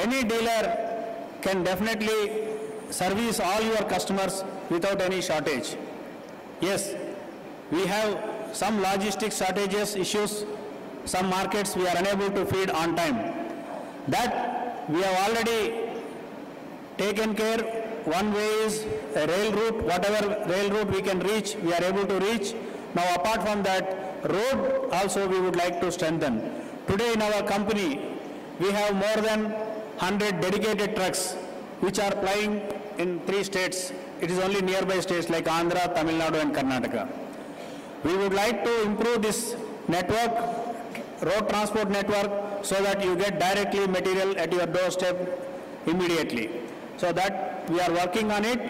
any dealer can definitely service all your customers without any shortage. Yes, we have some logistics shortages issues, some markets we are unable to feed on time. That we have already taken care. One way is a rail route, whatever rail route we can reach, we are able to reach. Now apart from that, road also we would like to strengthen. Today in our company, we have more than 100 dedicated trucks which are plying in 3 states. It is only nearby states like Andhra, Tamil Nadu and Karnataka. We would like to improve this network, road transport network, so that you get directly material at your doorstep immediately. So that we are working on it.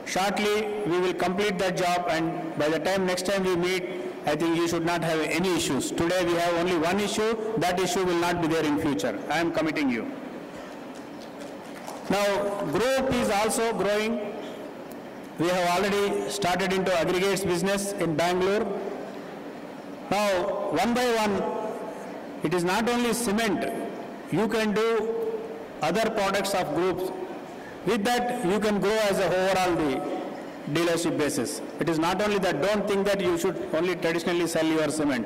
Shortly we will complete that job, and by the time next time we meet, I think you should not have any issues. Today we have only one issue. That issue will not be there in future. I am committing you. Now group is also growing. We have already started into aggregates business in Bangalore. Now one by one, it is not only cement. You can do other products of groups. With that, you can grow as a overall the dealership basis. It is not only that. Don't think that you should only traditionally sell your cement.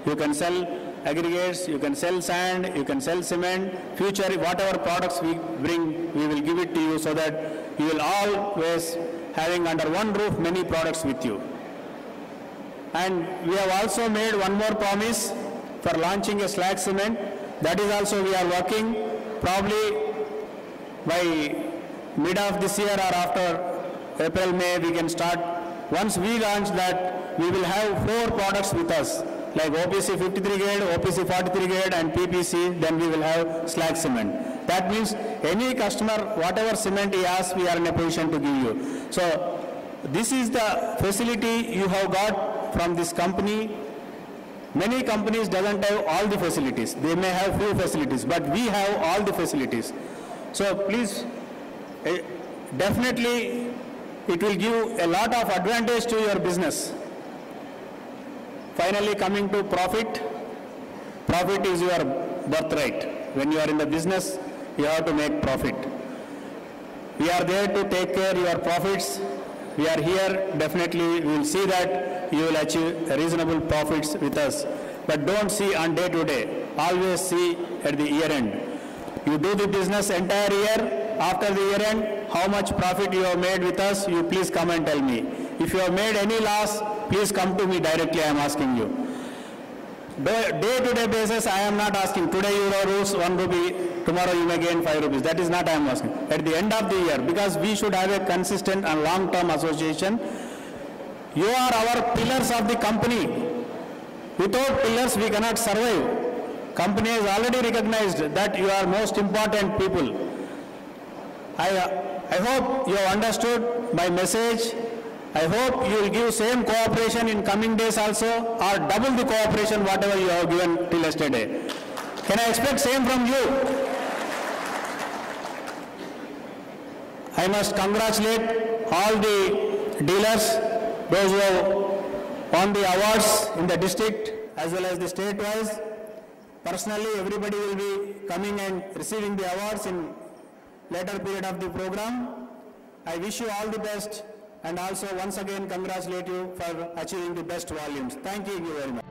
You can sell aggregates, you can sell sand, you can sell cement. Future, whatever products we bring, we will give it to you so that you will always having under one roof many products with you. And we have also made one more promise for launching a slag cement. That is also we are working. Probably by mid of this year or after April, May, we can start. Once we launch that, we will have 4 products with us, like OPC 53 grade, OPC 43 grade and PPC, then we will have slag cement. That means any customer, whatever cement he asks, we are in a position to give you. So this is the facility you have got from this company. Many companies doesn't have all the facilities. They may have few facilities, but we have all the facilities. So please, definitely it will give a lot of advantage to your business. Finally, coming to profit. Profit is your birthright. When you are in the business, you have to make profit. We are there to take care of your profits. We are here, definitely we will see that you will achieve reasonable profits with us. But don't see on day to day. Always see at the year end. You do the business entire year. After the year end, how much profit you have made with us, you please come and tell me. If you have made any loss, please come to me directly, I am asking you. Day-to-day basis, I am not asking. Today you lose 1 rupee, tomorrow you may gain 5 rupees. That is not I am asking. At the end of the year, because we should have a consistent and long-term association, you are our pillars of the company. Without pillars, we cannot survive. Company has already recognized that you are most important people. I hope you have understood my message. I hope you will give same cooperation in coming days also, or double the cooperation whatever you have given till yesterday. Can I expect same from you? I must congratulate all the dealers, those who have won the awards in the district as well as the state-wise. Personally, everybody will be coming and receiving the awards in later period of the program. I wish you all the best, and also once again congratulate you for achieving the best volumes. Thank you very much.